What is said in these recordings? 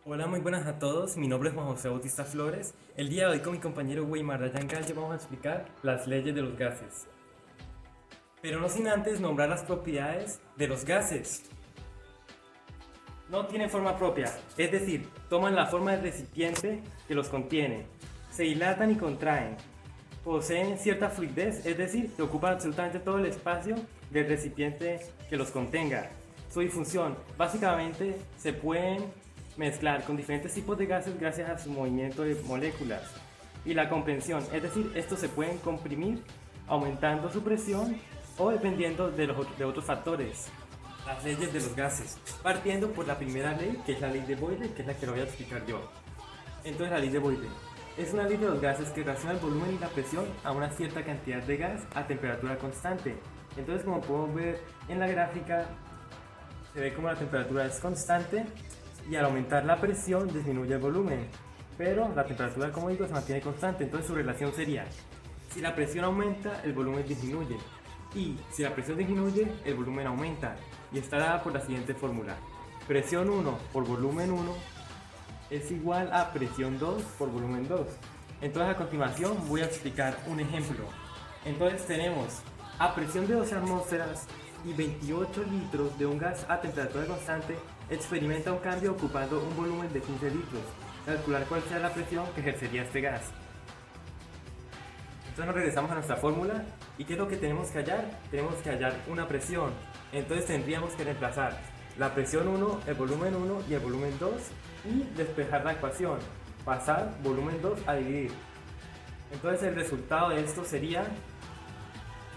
Hola, muy buenas a todos. Mi nombre es Juan José Bautista Flores. El día de hoy con mi compañero Weimar Dayan Gallo vamos a explicar las leyes de los gases. Pero no sin antes nombrar las propiedades de los gases. No tienen forma propia, es decir, toman la forma del recipiente que los contiene. Se dilatan y contraen. Poseen cierta fluidez, es decir, que ocupan absolutamente todo el espacio del recipiente que los contenga. Su difusión, básicamente, se pueden mezclar con diferentes tipos de gases gracias a su movimiento de moléculas. Y la compresión, es decir, estos se pueden comprimir aumentando su presión o dependiendo de otros factores. Las leyes de los gases, partiendo por la primera ley, que es la ley de Boyle, que es la que lo voy a explicar yo. Entonces, la ley de Boyle es una ley de los gases que relaciona el volumen y la presión a una cierta cantidad de gas a temperatura constante. Entonces, como podemos ver en la gráfica, se ve como la temperatura es constante y al aumentar la presión disminuye el volumen, pero la temperatura, como digo, se mantiene constante. Entonces su relación sería, si la presión aumenta, el volumen disminuye, y si la presión disminuye, el volumen aumenta, y está dada por la siguiente fórmula: presión 1 por volumen 1 es igual a presión 2 por volumen 2. Entonces a continuación voy a explicar un ejemplo. Entonces tenemos a presión de 12 atmósferas y 28 litros de un gas a temperatura constante experimenta un cambio ocupando un volumen de 15 litros. Calcular cuál sea la presión que ejercería este gas. Entonces nos regresamos a nuestra fórmula y ¿qué es lo que tenemos que hallar? Tenemos que hallar una presión. Entonces tendríamos que reemplazar la presión 1, el volumen 1 y el volumen 2 y despejar la ecuación. Pasar volumen 2 a dividir. Entonces el resultado de esto sería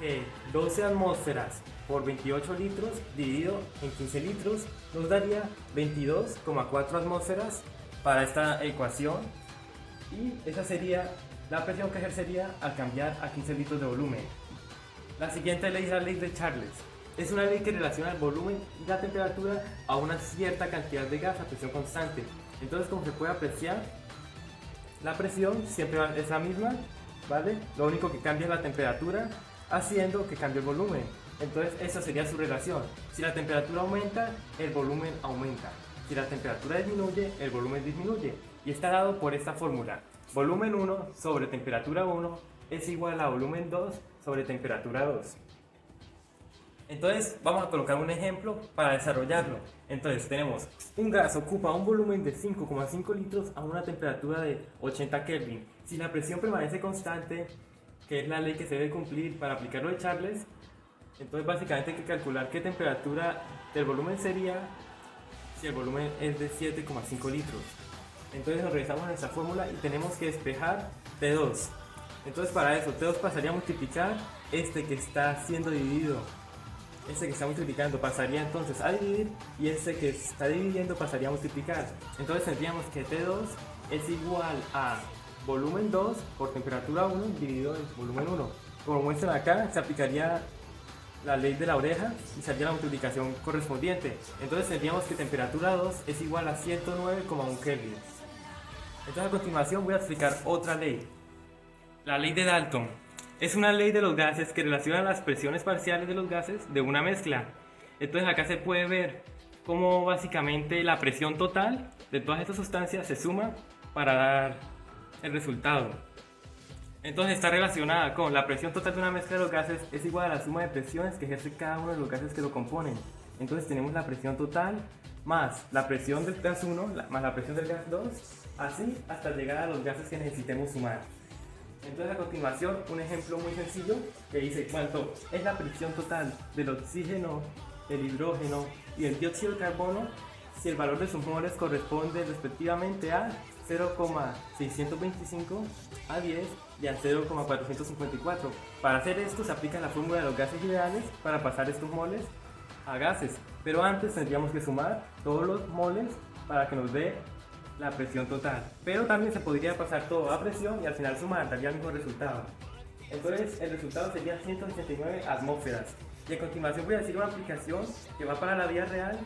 que 12 atmósferas por 28 litros dividido en 15 litros nos daría 22,4 atmósferas para esta ecuación, y esa sería la presión que ejercería al cambiar a 15 litros de volumen. La siguiente ley es la ley de Charles. Es una ley que relaciona el volumen y la temperatura a una cierta cantidad de gas a presión constante. Entonces, como se puede apreciar, la presión siempre es la misma, ¿vale? Lo único que cambia es la temperatura, haciendo que cambie el volumen. Entonces esa sería su relación. Si la temperatura aumenta, el volumen aumenta. Si la temperatura disminuye, el volumen disminuye. Y está dado por esta fórmula: volumen 1 sobre temperatura 1 es igual a volumen 2 sobre temperatura 2. Entonces vamos a colocar un ejemplo para desarrollarlo. Entonces tenemos un gas ocupa un volumen de 5,5 litros a una temperatura de 80 Kelvin. Si la presión permanece constante, que es la ley que se debe cumplir para aplicar lo de Charles, entonces básicamente hay que calcular qué temperatura del volumen sería si el volumen es de 7,5 litros. Entonces nos regresamos a nuestra fórmula y tenemos que despejar T2. Entonces para eso T2 pasaría a multiplicar este que está siendo dividido. Este que está multiplicando pasaría entonces a dividir, y este que está dividiendo pasaría a multiplicar. Entonces tendríamos que T2 es igual a volumen 2 por temperatura 1 dividido en volumen 1. Como muestran acá, se aplicaría la ley de la oreja y saldría la multiplicación correspondiente. Entonces tendríamos que temperatura 2 es igual a 109,1 Kelvin. Entonces a continuación voy a explicar otra ley. La ley de Dalton es una ley de los gases que relaciona las presiones parciales de los gases de una mezcla. Entonces acá se puede ver cómo básicamente la presión total de todas estas sustancias se suma para dar el resultado. Entonces está relacionada con la presión total de una mezcla de los gases es igual a la suma de presiones que ejerce cada uno de los gases que lo componen. Entonces tenemos la presión total más la presión del gas 1 más la presión del gas 2, así hasta llegar a los gases que necesitemos sumar. Entonces a continuación un ejemplo muy sencillo que dice cuánto es la presión total del oxígeno, el hidrógeno y el dióxido de carbono si el valor de sus moles corresponde respectivamente a 0,625, a 10 y a 0,454. Para hacer esto se aplica la fórmula de los gases ideales para pasar estos moles a gases, pero antes tendríamos que sumar todos los moles para que nos dé la presión total. Pero también se podría pasar todo a presión y al final sumar, daría el mismo resultado. Entonces el resultado sería 169 atmósferas. Y a continuación voy a decir una aplicación que va para la vida real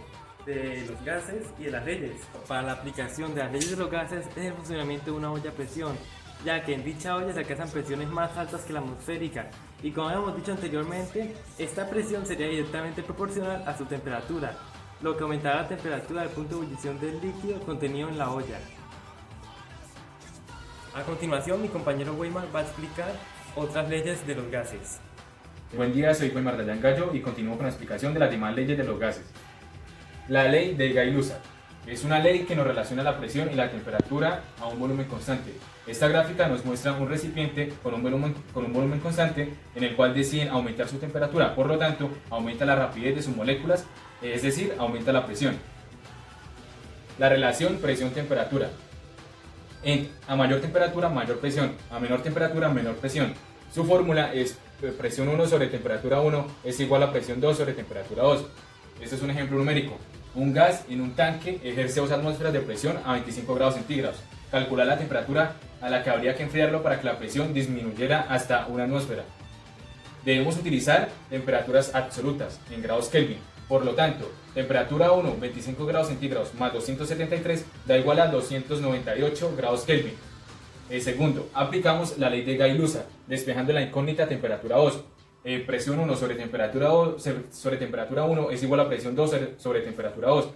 de los gases y de las leyes. Para la aplicación de las leyes de los gases es el funcionamiento de una olla a presión, ya que en dicha olla se alcanzan presiones más altas que la atmosférica, y como habíamos dicho anteriormente, esta presión sería directamente proporcional a su temperatura. lo que aumentará la temperatura del punto de ebullición del líquido contenido en la olla. A continuación, mi compañero Weimar va a explicar otras leyes de los gases. Buen día, soy Weimar Dayan Gallo y continúo con la explicación de las demás leyes de los gases. La ley de Gay-Lussac es una ley que nos relaciona la presión y la temperatura a un volumen constante. Esta gráfica nos muestra un recipiente con un volumen constante en el cual deciden aumentar su temperatura, por lo tanto aumenta la rapidez de sus moléculas, es decir, aumenta la presión. La relación presión-temperatura. A mayor temperatura, mayor presión, a menor temperatura, menor presión. Su fórmula es presión 1 sobre temperatura 1 es igual a presión 2 sobre temperatura 2. Este es un ejemplo numérico. Un gas en un tanque ejerce 2 atmósferas de presión a 25 grados centígrados. Calcular la temperatura a la que habría que enfriarlo para que la presión disminuyera hasta 1 atmósfera. Debemos utilizar temperaturas absolutas en grados Kelvin. Por lo tanto, temperatura 1, 25 grados centígrados más 273 da igual a 298 grados Kelvin. Segundo, aplicamos la ley de Gay-Lussac, despejando la incógnita temperatura 2. Presión 1 sobre temperatura 1 es igual a presión 2 sobre temperatura 2.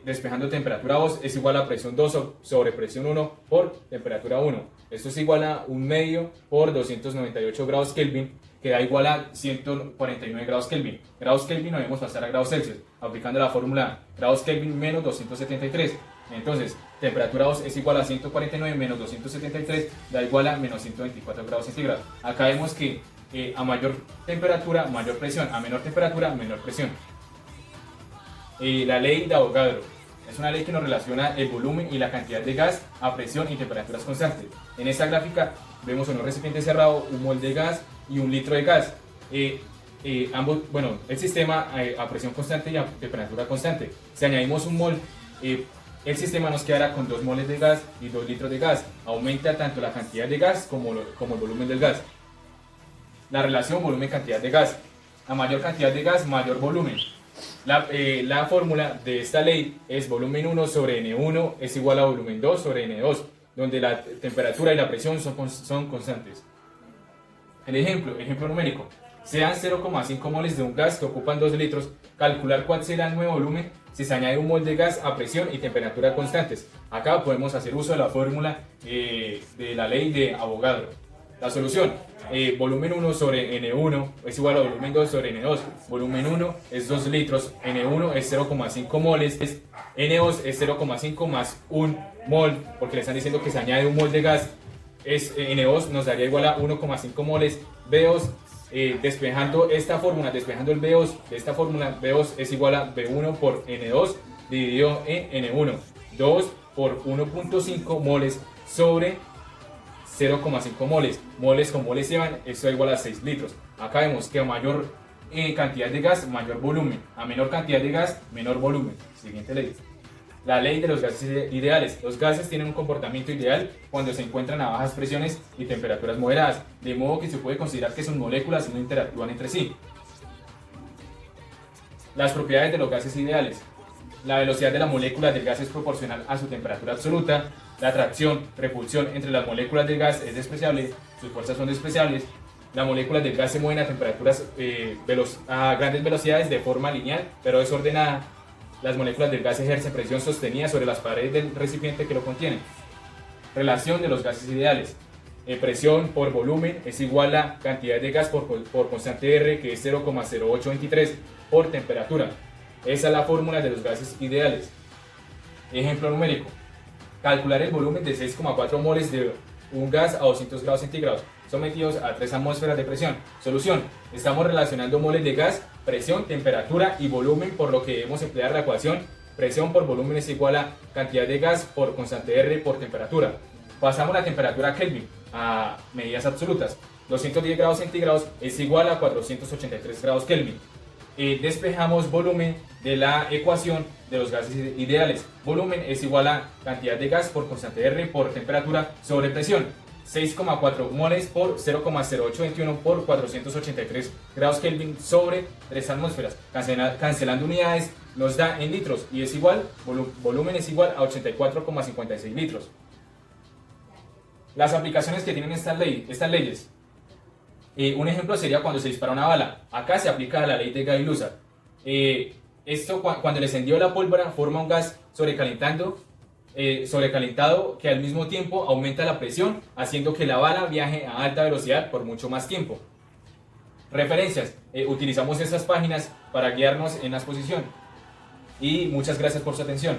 Despejando temperatura 2 es igual a presión 2 sobre presión 1 por temperatura 1. Esto es igual a 1 medio por 298 grados Kelvin, que da igual a 149 grados Kelvin. Grados Kelvin lo debemos pasar a grados Celsius, aplicando la fórmula grados Kelvin menos 273. Entonces, temperatura 2 es igual a 149 menos 273, da igual a menos 124 grados centígrados. Acá vemos que a mayor temperatura, mayor presión, a menor temperatura, menor presión. La ley de Avogadro es una ley que nos relaciona el volumen y la cantidad de gas a presión y temperaturas constantes. En esta gráfica vemos en un recipiente cerrado un mol de gas y un litro de gas. El sistema a presión constante y a temperatura constante. Si añadimos un mol, el sistema nos quedará con 2 moles de gas y 2 litros de gas. Aumenta tanto la cantidad de gas como el volumen del gas. La relación volumen-cantidad de gas. A mayor cantidad de gas, mayor volumen. La fórmula de esta ley es volumen 1 sobre N1 es igual a volumen 2 sobre N2, donde la temperatura y la presión son constantes. El ejemplo numérico. Sean 0,5 moles de un gas que ocupan 2 litros. Calcular cuál será el nuevo volumen si se añade un mol de gas a presión y temperatura constantes. Acá podemos hacer uso de la fórmula de la ley de Avogadro. La solución, volumen 1 sobre N1 es igual a volumen 2 sobre N2. Volumen 1 es 2 litros, N1 es 0,5 moles, N2 es 0,5 más 1 mol, porque le están diciendo que se añade un mol de gas. N2 nos daría igual a 1,5 moles. B2, despejando esta fórmula, despejando el B2 de esta fórmula, B2 es igual a B1 por N2 dividido en N1. 2 por 1,5 moles sobre 0,5 moles. Moles con moles llevan, esto es igual a 6 litros. Acá vemos que a mayor cantidad de gas, mayor volumen. A menor cantidad de gas, menor volumen. Siguiente ley. La ley de los gases ideales. Los gases tienen un comportamiento ideal cuando se encuentran a bajas presiones y temperaturas moderadas, de modo que se puede considerar que sus moléculas no interactúan entre sí. Las propiedades de los gases ideales. La velocidad de la molécula del gas es proporcional a su temperatura absoluta. La atracción, repulsión entre las moléculas del gas es despreciable, sus fuerzas son despreciables. Las moléculas del gas se mueven a temperaturas a grandes velocidades de forma lineal, pero desordenada. Las moléculas del gas ejercen presión sostenida sobre las paredes del recipiente que lo contiene. Relación de los gases ideales. Presión por volumen es igual a cantidad de gas por constante R, que es 0,0823 por temperatura. Esa es la fórmula de los gases ideales. Ejemplo numérico. Calcular el volumen de 6,4 moles de un gas a 200 grados centígrados sometidos a 3 atmósferas de presión. Solución. Estamos relacionando moles de gas, presión, temperatura y volumen, por lo que debemos emplear la ecuación presión por volumen es igual a cantidad de gas por constante R por temperatura. Pasamos la temperatura a Kelvin a medidas absolutas. 210 grados centígrados es igual a 483 grados Kelvin. Despejamos volumen de la ecuación de los gases ideales. Volumen es igual a cantidad de gas por constante R por temperatura sobre presión. 6,4 moles por 0,0821 por 483 grados Kelvin sobre 3 atmósferas. Cancelando unidades nos da en litros y es igual, volumen es igual a 84,56 litros. Las aplicaciones que tienen estas leyes. Un ejemplo sería cuando se dispara una bala. Acá se aplica la ley de Gay-Lussac. Esto cuando el encendido de la pólvora forma un gas sobrecalentado que al mismo tiempo aumenta la presión, haciendo que la bala viaje a alta velocidad por mucho más tiempo. Referencias. Utilizamos estas páginas para guiarnos en la exposición. Y muchas gracias por su atención.